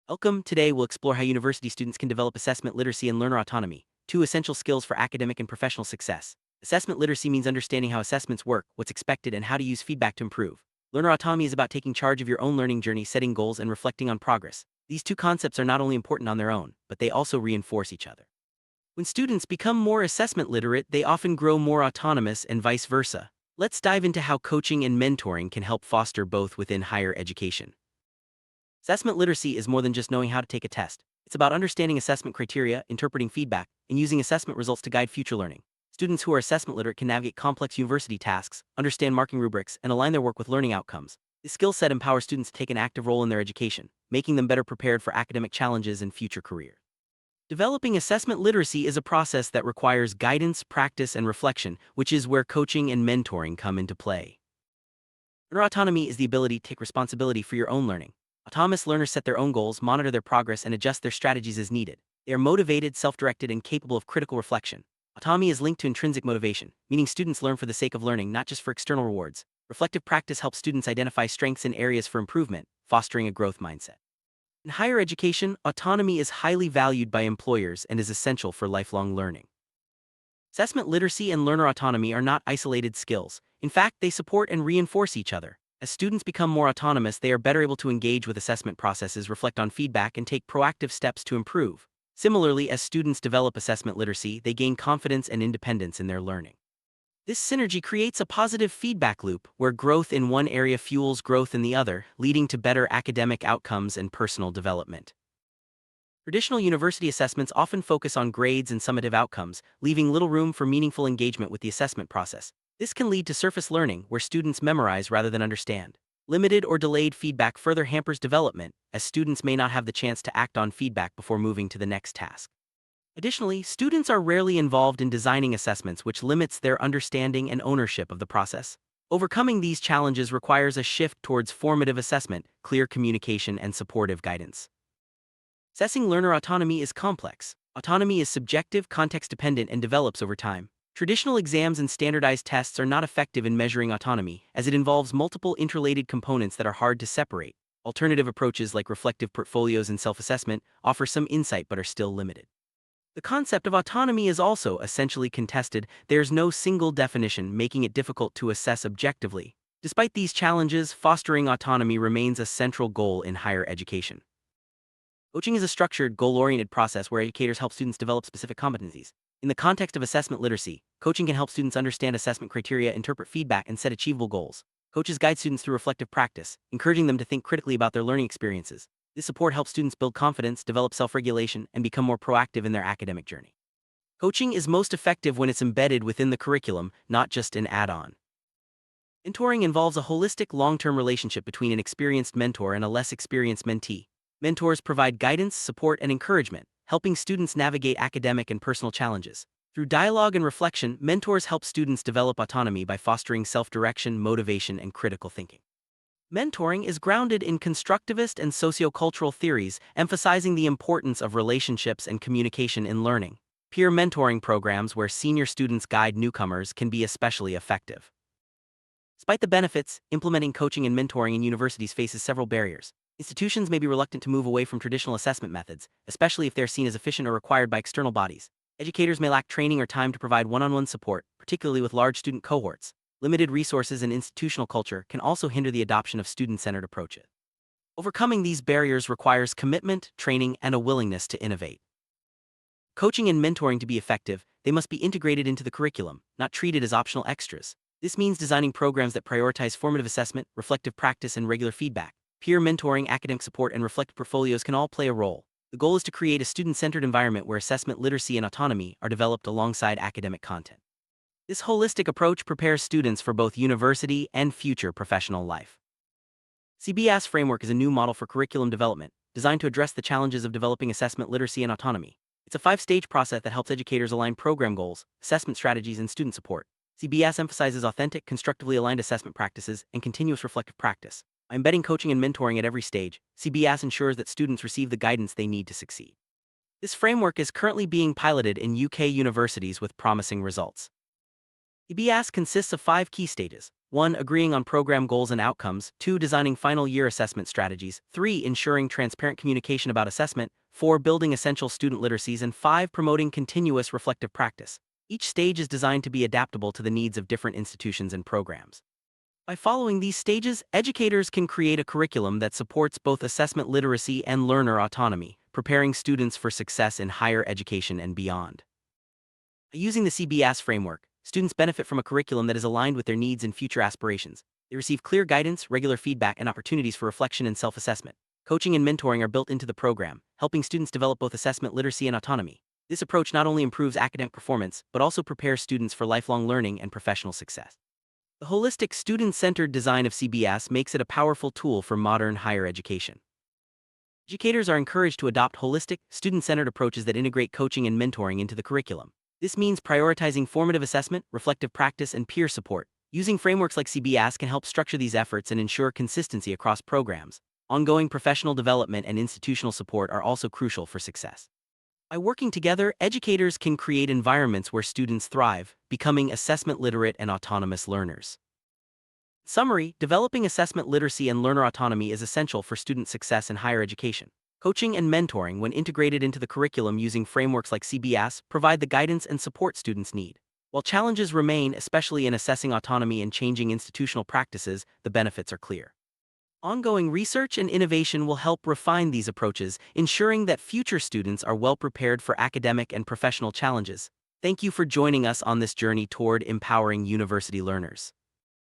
Welcome. Today, we'll explore how university students can develop assessment literacy and learner autonomy, two essential skills for academic and professional success. Assessment literacy means understanding how assessments work, what's expected, and how to use feedback to improve. Learner autonomy is about taking charge of your own learning journey, setting goals, and reflecting on progress. These two concepts are not only important on their own, but they also reinforce each other. When students become more assessment literate, they often grow more autonomous and vice versa. Let's dive into how coaching and mentoring can help foster both within higher education. Assessment literacy is more than just knowing how to take a test. It's about understanding assessment criteria, interpreting feedback, and using assessment results to guide future learning. Students who are assessment literate can navigate complex university tasks, understand marking rubrics, and align their work with learning outcomes. This skill set empowers students to take an active role in their education, making them better prepared for academic challenges and future careers. Developing assessment literacy is a process that requires guidance, practice, and reflection, which is where coaching and mentoring come into play. Learner autonomy is the ability to take responsibility for your own learning. Autonomous learners set their own goals, monitor their progress, and adjust their strategies as needed. They are motivated, self-directed, and capable of critical reflection. Autonomy is linked to intrinsic motivation, meaning students learn for the sake of learning, not just for external rewards. Reflective practice helps students identify strengths and areas for improvement, fostering a growth mindset. In higher education, autonomy is highly valued by employers and is essential for lifelong learning. Assessment literacy and learner autonomy are not isolated skills. In fact, they support and reinforce each other. As students become more autonomous, they are better able to engage with assessment processes, reflect on feedback, and take proactive steps to improve. Similarly, as students develop assessment literacy, they gain confidence and independence in their learning. This synergy creates a positive feedback loop where growth in one area fuels growth in the other, leading to better academic outcomes and personal development. Traditional university assessments often focus on grades and summative outcomes, leaving little room for meaningful engagement with the assessment process. This can lead to surface learning, where students memorize rather than understand. Limited or delayed feedback further hampers development, as students may not have the chance to act on feedback before moving to the next task. Additionally, students are rarely involved in designing assessments, which limits their understanding and ownership of the process. Overcoming these challenges requires a shift towards formative assessment, clear communication, and supportive guidance. Assessing learner autonomy is complex. Autonomy is subjective, context-dependent, and develops over time. Traditional exams and standardized tests are not effective in measuring autonomy, as it involves multiple interrelated components that are hard to separate. Alternative approaches like reflective portfolios and self-assessment offer some insight but are still limited. The concept of autonomy is also essentially contested. There's no single definition, making it difficult to assess objectively. Despite these challenges, fostering autonomy remains a central goal in higher education. Coaching is a structured, goal-oriented process where educators help students develop specific competencies. In the context of assessment literacy, coaching can help students understand assessment criteria, interpret feedback, and set achievable goals. Coaches guide students through reflective practice, encouraging them to think critically about their learning experiences. This support helps students build confidence, develop self-regulation, and become more proactive in their academic journey. Coaching is most effective when it's embedded within the curriculum, not just an add-on. Mentoring involves a holistic, long-term relationship between an experienced mentor and a less experienced mentee. Mentors provide guidance, support, and encouragement, helping students navigate academic and personal challenges. Through dialogue and reflection, mentors help students develop autonomy by fostering self-direction, motivation, and critical thinking. Mentoring is grounded in constructivist and sociocultural theories, emphasizing the importance of relationships and communication in learning. Peer mentoring programs where senior students guide newcomers can be especially effective. Despite the benefits, implementing coaching and mentoring in universities faces several barriers. Institutions may be reluctant to move away from traditional assessment methods, especially if they're seen as efficient or required by external bodies. Educators may lack training or time to provide one-on-one support, particularly with large student cohorts. Limited resources and institutional culture can also hinder the adoption of student-centered approaches. Overcoming these barriers requires commitment, training, and a willingness to innovate. Coaching and mentoring to be effective, they must be integrated into the curriculum, not treated as optional extras. This means designing programs that prioritize formative assessment, reflective practice, and regular feedback. Peer mentoring, academic support, and reflective portfolios can all play a role. The goal is to create a student-centered environment where assessment literacy and autonomy are developed alongside academic content. This holistic approach prepares students for both university and future professional life. CBAS framework is a new model for curriculum development, designed to address the challenges of developing assessment literacy and autonomy. It's a 5-stage process that helps educators align program goals, assessment strategies, and student support. CBAS emphasizes authentic, constructively aligned assessment practices and continuous reflective practice. By embedding coaching and mentoring at every stage, CBAS ensures that students receive the guidance they need to succeed. This framework is currently being piloted in UK universities with promising results. CBAS consists of 5 key stages. 1. Agreeing on program goals and outcomes. 2. Designing final year assessment strategies. 3. Ensuring transparent communication about assessment. 4. Building essential student literacies. And 5. Promoting continuous reflective practice. Each stage is designed to be adaptable to the needs of different institutions and programs. By following these stages, educators can create a curriculum that supports both assessment literacy and learner autonomy, preparing students for success in higher education and beyond. Using the CBS framework, students benefit from a curriculum that is aligned with their needs and future aspirations. They receive clear guidance, regular feedback, and opportunities for reflection and self-assessment. Coaching and mentoring are built into the program, helping students develop both assessment literacy and autonomy. This approach not only improves academic performance, but also prepares students for lifelong learning and professional success. The holistic, student-centered design of CBS makes it a powerful tool for modern higher education. Educators are encouraged to adopt holistic, student-centered approaches that integrate coaching and mentoring into the curriculum. This means prioritizing formative assessment, reflective practice, and peer support. Using frameworks like CBS can help structure these efforts and ensure consistency across programs. Ongoing professional development and institutional support are also crucial for success. By working together, educators can create environments where students thrive, becoming assessment literate and autonomous learners. In summary, developing assessment literacy and learner autonomy is essential for student success in higher education. Coaching and mentoring, when integrated into the curriculum using frameworks like CBS, provide the guidance and support students need. While challenges remain, especially in assessing autonomy and changing institutional practices, the benefits are clear. Ongoing research and innovation will help refine these approaches, ensuring that future students are well prepared for academic and professional challenges. Thank you for joining us on this journey toward empowering university learners.